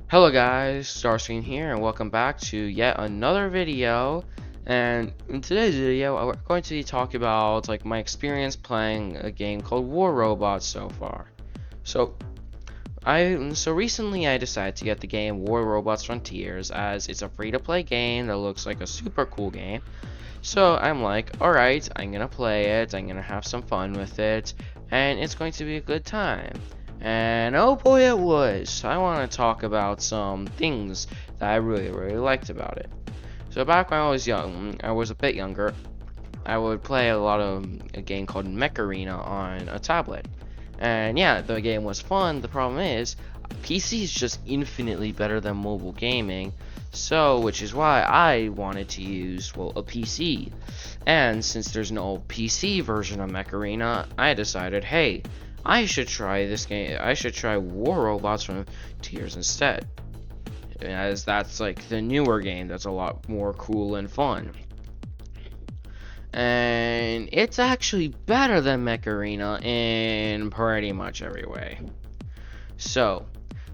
Hello guys, Starscreen here, and welcome back to yet another video. And in today's video, we're going to be talking about my experience playing a game called War Robots so far. So recently I decided to get the game War Robots Frontiers, as it's a free-to-play game that looks like a super cool game. So I'm like, alright, I'm gonna play it, I'm gonna have some fun with it, and it's going to be a good time. And oh boy it was. I want to talk about some things that I really liked about it. So back when I was young, I was a bit younger, I would play a lot of a game called Mech Arena on a tablet. And yeah, the game was fun. The problem is, PC is just infinitely better than mobile gaming. So, which is why I wanted to use, well, a PC. And since there's no PC version of Mech Arena, I decided, hey, I should try this game. I should try War Robots from Frontiers instead, as that's like the newer game that's a lot more cool and fun. And it's actually better than Mech Arena in pretty much every way. So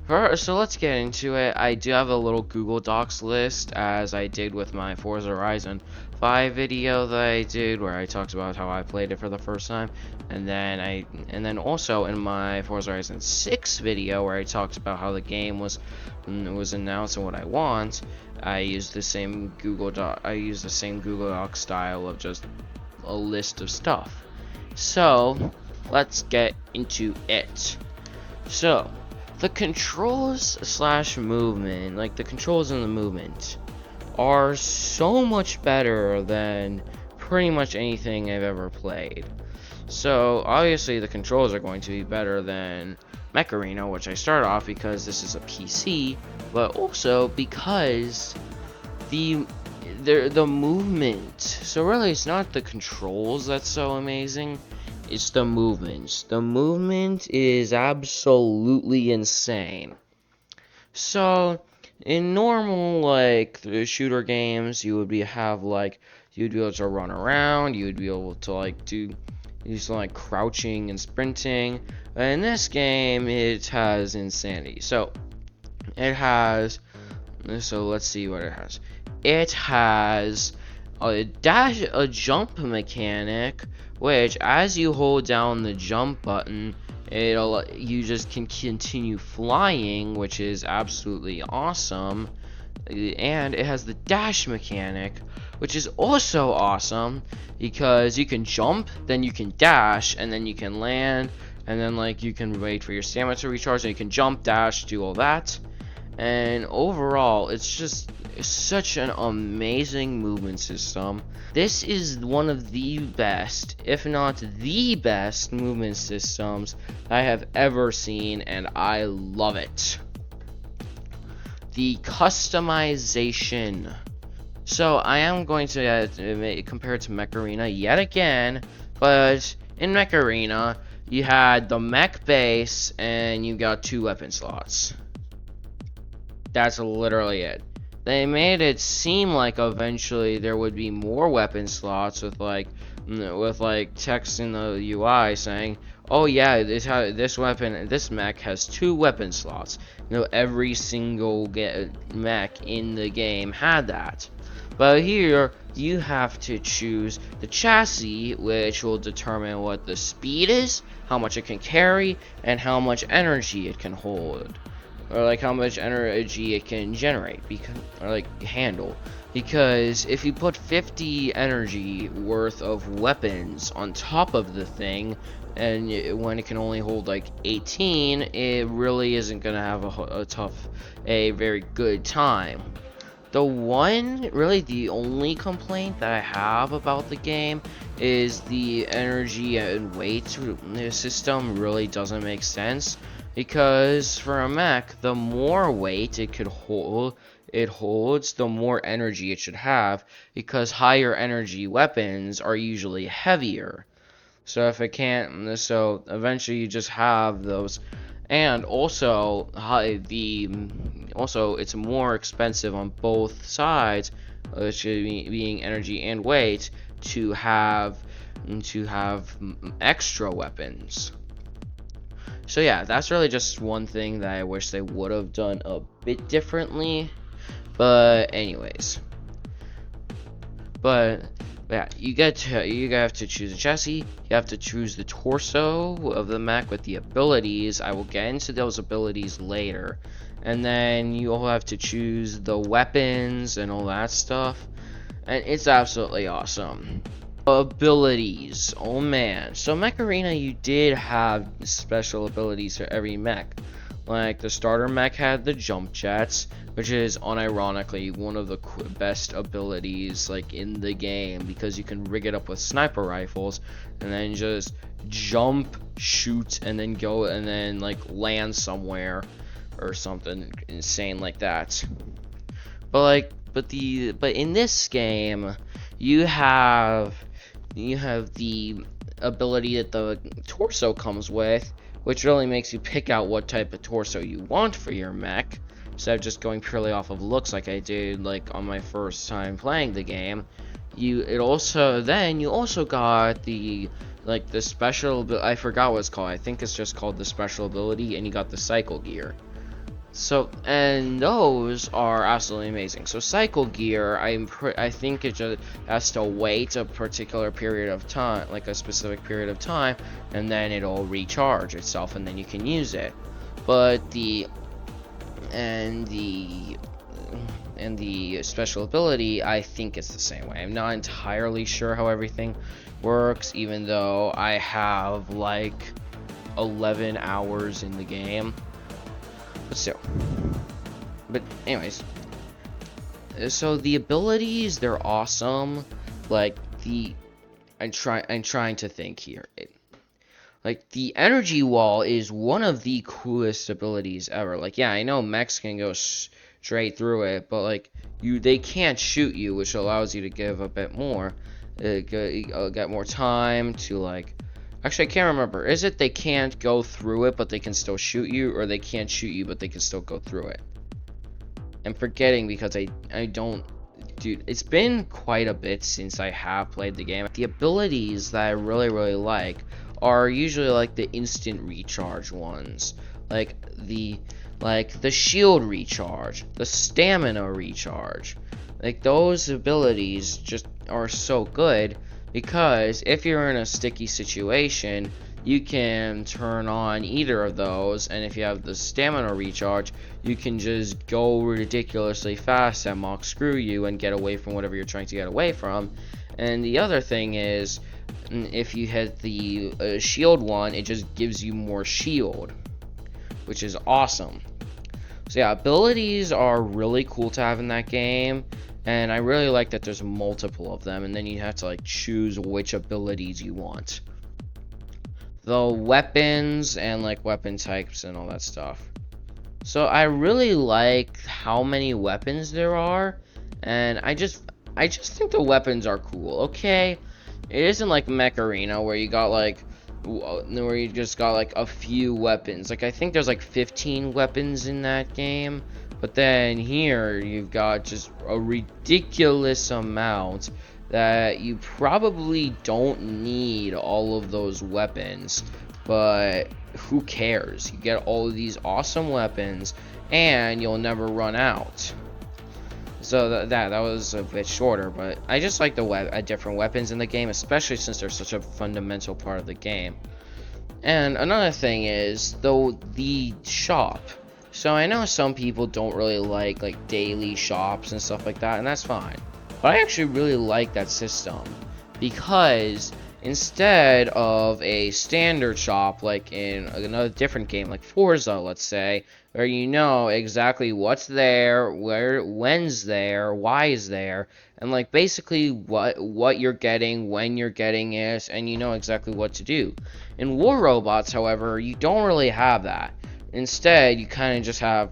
let's get into it. I do have a little Google Docs list, as I did with my Forza Horizon 5 video that I did, where I talked about how I played it for the first time, and then also in my Forza Horizon 6 video, where I talked about how the game was announced and what I want. I used the same Google Doc style of just a list of stuff. So let's get into it. So the controls slash movement, like the controls and the movement, are so much better than pretty much anything I've ever played. So obviously the controls are going to be better than Mech Arena, which I started off because this is a PC, but also because the movement. So really, it's not the controls that's so amazing. It's the movement. The movement is absolutely insane. So in normal the shooter games, you'd be able to run around, you'd be able to do some crouching and sprinting. In this game, it has insanity. So let's see what it has. It has a jump mechanic, which as you hold down the jump button, you just can continue flying, which is absolutely awesome. And it has the dash mechanic, which is also awesome, because you can jump, then you can dash, and then you can land, and then you can wait for your stamina to recharge, and you can jump, dash, do all that. And overall, it's just such an amazing movement system. This is one of the best, if not the best, movement systems I have ever seen, and I love it. The customization. So I am going to compare it to Mech Arena yet again, but in Mech Arena, you had the mech base, and you got 2 weapon slots. That's literally it. They made it seem like eventually there would be more weapon slots with text in the UI saying, "Oh yeah, this mech has 2 weapon slots." Every single mech in the game had that. But here you have to choose the chassis, which will determine what the speed is, how much it can carry, and how much energy it can hold. Or how much energy it can generate, handle. Because if you put 50 energy worth of weapons on top of the thing, and when it can only hold 18, it really isn't gonna have a very good time. The only complaint that I have about the game is the energy and weight system really doesn't make sense. Because for a mech, the more weight it holds, the more energy it should have, because higher energy weapons are usually heavier. So eventually you just have those. And also, it's more expensive on both sides, being energy and weight, to have extra weapons. So yeah, that's really just one thing that I wish they would have done a bit differently. But anyways, but yeah, you have to choose a chassis. You have to choose the torso of the mech with the abilities. I will get into those abilities later, and then you all have to choose the weapons and all that stuff. And it's absolutely awesome. Abilities, oh man. So Mech Arena, you did have special abilities for every mech. Like the starter mech had the jump jets, which is unironically one of the best abilities like in the game, because you can rig it up with sniper rifles and then just jump, shoot, and then go and then like land somewhere or something insane like that. But in this game, you have the ability that the torso comes with, which really makes you pick out what type of torso you want for your mech, instead of just going purely off of looks like I did like on my first time playing the game. You also got the special, I forgot what it's called. I think it's just called the special ability, and you got the cycle gear. So, and those are absolutely amazing. So cycle gear, I think it just has to wait a particular period of time, like a specific period of time, and then it'll recharge itself, and then you can use it. But the special ability, I think it's the same way. I'm not entirely sure how everything works, even though I have like 11 hours in the game. But still. But anyways. So the abilities, they're awesome. Like I'm trying to think here. Like the energy wall is one of the coolest abilities ever. Like yeah, I know mechs can go straight through it, but like they can't shoot you, which allows you to give a bit more. Get more time to like. Actually, I can't remember. Is it they can't go through it, but they can still shoot you, or they can't shoot you, but they can still go through it? I'm forgetting because I don't... Dude, it's been quite a bit since I have played the game. The abilities that I really, really like are usually like the instant recharge ones. Like the shield recharge, the stamina recharge. Like those abilities just are so good. Because if you're in a sticky situation, you can turn on either of those, and if you have the stamina recharge, you can just go ridiculously fast at Mach Screw You and get away from whatever you're trying to get away from. And the other thing is, if you hit the shield one, it just gives you more shield, which is awesome. So yeah, abilities are really cool to have in that game. And I really like that there's multiple of them, and then you have to like choose which abilities you want. The weapons and like weapon types and all that stuff. So I really like how many weapons there are, and I just think the weapons are cool. Okay, it isn't like Mech Arena where you just got like a few weapons. Like I think there's like 15 weapons in that game. But then here, you've got just a ridiculous amount that you probably don't need all of those weapons. But who cares? You get all of these awesome weapons, and you'll never run out. So that was a bit shorter, but I just like the different weapons in the game, especially since they're such a fundamental part of the game. And another thing is, though, the shop. So I know some people don't really like daily shops and stuff like that, and that's fine. But I actually really like that system, because instead of a standard shop like in another different game like Forza, let's say, where you know exactly what's there, when's there, why is there, and like basically what you're getting, when you're getting it, and you know exactly what to do. In War Robots, however, you don't really have that. Instead, you kind of just have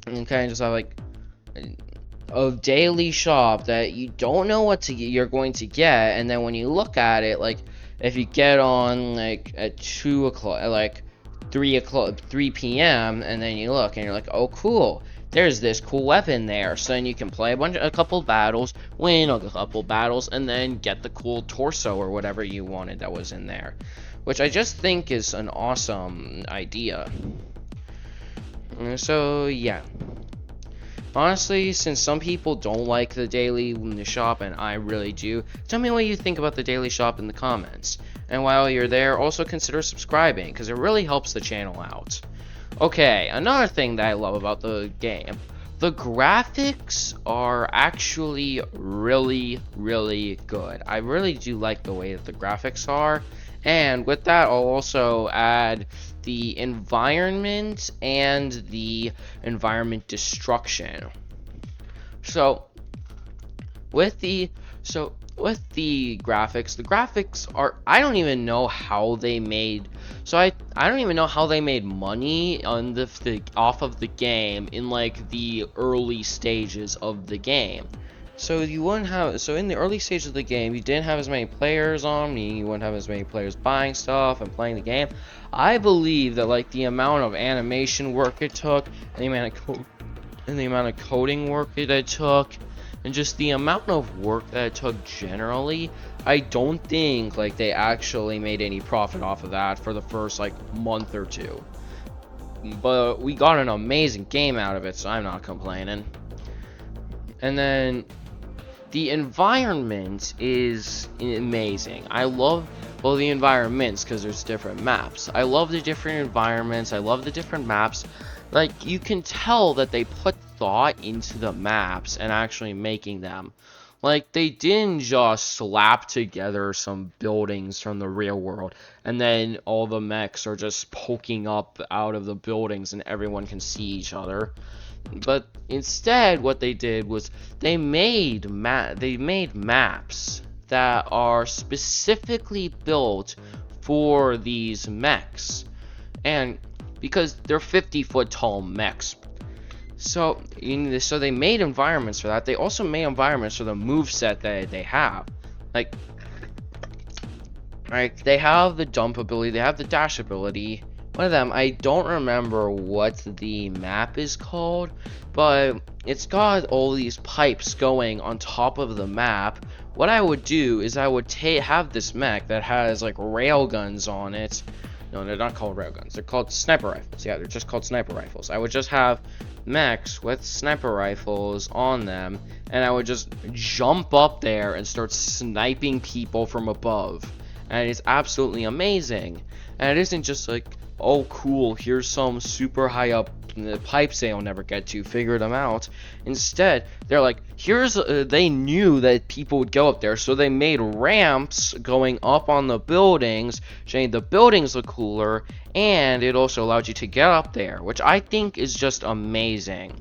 like a daily shop that you don't know what you're going to get, and then when you look at it, like if you get on like at 2 o'clock, like 3 p.m., and then you look and you're like, oh cool, there's this cool weapon there. So then you can play a couple battles, win a couple battles, and then get the cool torso or whatever you wanted that was in there. which I just think is an awesome idea. So yeah, honestly, since some people don't like the daily shop and I really do, tell me what you think about the daily shop in the comments. And while you're there, also consider subscribing, because it really helps the channel out. Okay, another thing that I love about the game, the graphics are actually really, really good. I really do like the way that the graphics are. And with that, I'll also add the environment and the environment destruction. So with the graphics, the graphics are, I don't even know how they made, I don't even know how they made money on the off of the game in like the early stages of the game. So you wouldn't have, so in the early stages of the game, you didn't have as many players on, meaning you wouldn't have as many players buying stuff and playing the game. I believe that like the amount of animation work it took, and the amount of coding work that it took, and just the amount of work that it took generally, I don't think like they actually made any profit off of that for the first like month or two. But we got an amazing game out of it, so I'm not complaining. And then the environment is amazing. I love, well, the environments, because there's different maps. I love the different environments. I love the different maps. Like, you can tell that they put thought into the maps and actually making them. Like, they didn't just slap together some buildings from the real world, and then all the mechs are just poking up out of the buildings and everyone can see each other. But instead, what they did was they made maps that are specifically built for these mechs, and because they're 50-foot tall mechs, so they made environments for that. They also made environments for the moveset that they have, like they have the jump ability, they have the dash ability. One of them, I don't remember what the map is called, but it's got all these pipes going on top of the map. What I would do is I would have this mech that has like rail guns on it. No, they're not called railguns. They're called sniper rifles. Yeah, they're just called sniper rifles. I would just have mechs with sniper rifles on them, and I would just jump up there and start sniping people from above. And it's absolutely amazing. And it isn't just like, oh cool, here's some super high up pipes they'll never get to, figure them out. Instead, they're like, they knew that people would go up there, so they made ramps going up on the buildings, showing the buildings look cooler, and it also allowed you to get up there, which I think is just amazing.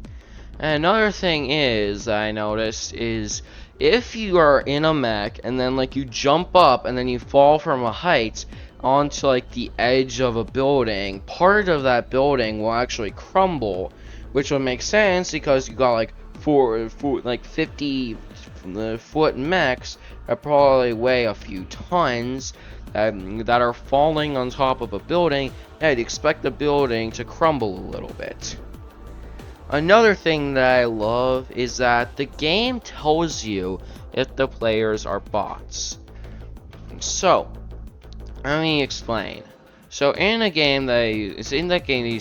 And another thing is that I noticed is, if you are in a mech and then like you jump up and then you fall from a height onto like the edge of a building, part of that building will actually crumble, which would make sense because you got like 50-foot mechs that probably weigh a few tons that are falling on top of a building, and you'd expect the building to crumble a little bit. Another thing that I love is that the game tells you if the players are bots. So let me explain. So in a game that I used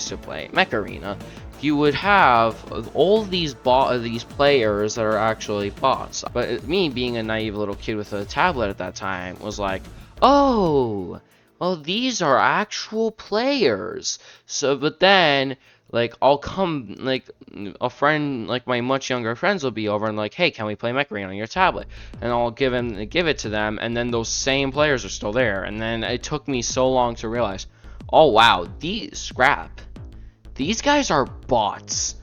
to play, Mech Arena, you would have all these players that are actually bots. But me, being a naive little kid with a tablet at that time, was like, oh, well, these are actual players. So, but then, like, I'll come, like, a friend, like, my much younger friends will be over and like, hey, can we play Mech Arena on your tablet? And I'll give it to them, and then those same players are still there. And then it took me so long to realize, oh wow, these guys are bots,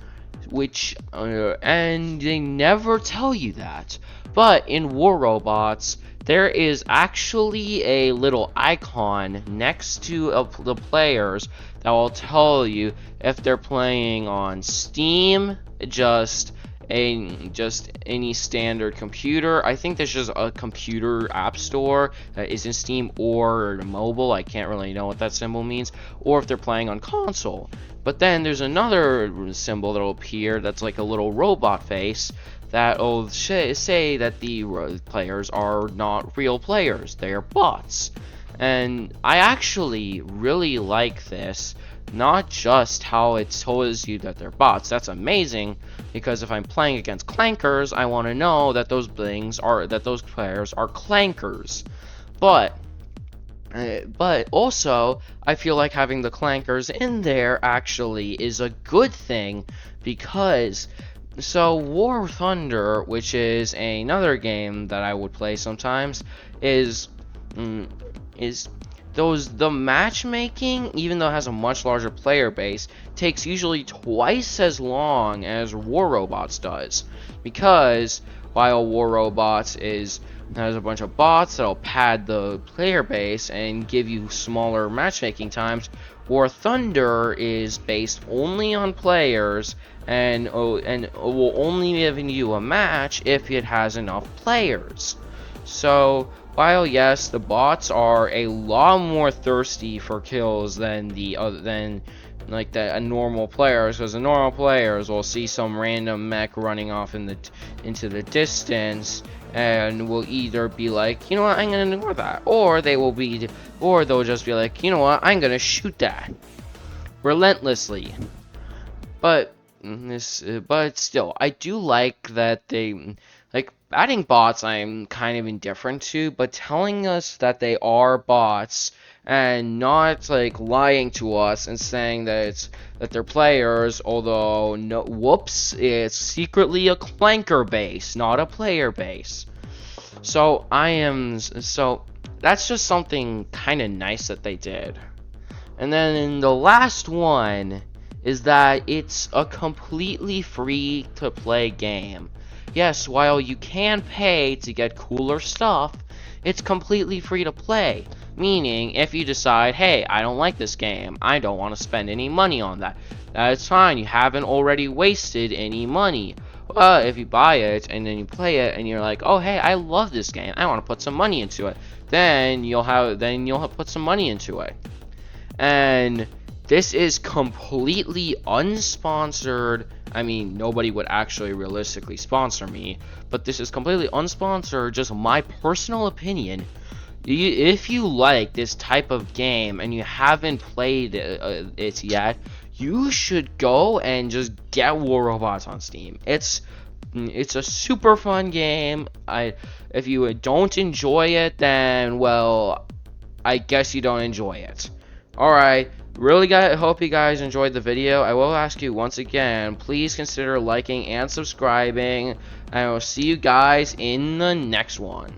which, and they never tell you that. But in War Robots, there is actually a little icon next to the players that will tell you if they're playing on Steam, just any standard computer. I think there's just a computer app store that isn't Steam, or mobile. I can't really know what that symbol means. Or if they're playing on console. But then there's another symbol that'll appear that's like a little robot face that will say that the players are not real players, they are bots. And I actually really like this. Not just how it tells you that they're bots. That's amazing, because if I'm playing against clankers, I want to know that those players are clankers. But also, I feel like having the clankers in there actually is a good thing, because so War Thunder, which is another game that I would play sometimes, is is the matchmaking, even though it has a much larger player base, takes usually twice as long as War Robots does, because while War Robots has a bunch of bots that'll pad the player base and give you smaller matchmaking times, War Thunder is based only on players and will only give you a match if it has enough players. So while yes, the bots are a lot more thirsty for kills than a normal players, because the normal players will see some random mech running off into the distance and will either be like, you know what, I'm gonna ignore that, or they'll just be like, you know what, I'm gonna shoot that relentlessly. But but still, I do like that they like adding bots. I'm kind of indifferent to, but telling us that they are bots and not like lying to us and saying that they're players, although no, whoops, it's secretly a clanker base, not a player base. So that's just something kind of nice that they did. And then the last one is that it's a completely free to play game. Yes, while you can pay to get cooler stuff, it's completely free to play. Meaning, if you decide, hey, I don't like this game, I don't want to spend any money on that, that's fine, you haven't already wasted any money. But if you buy it and then you play it and you're like, oh hey, I love this game, I want to put some money into it, then you'll have put some money into it. And this is completely unsponsored. I mean, nobody would actually realistically sponsor me, but this is completely unsponsored, just my personal opinion. If you like this type of game and you haven't played it yet, you should go and just get War Robots on Steam. It's a super fun game. If you don't enjoy it, then well, I guess you don't enjoy it. Alright, really hope you guys enjoyed the video. I will ask you once again, please consider liking and subscribing, and I will see you guys in the next one.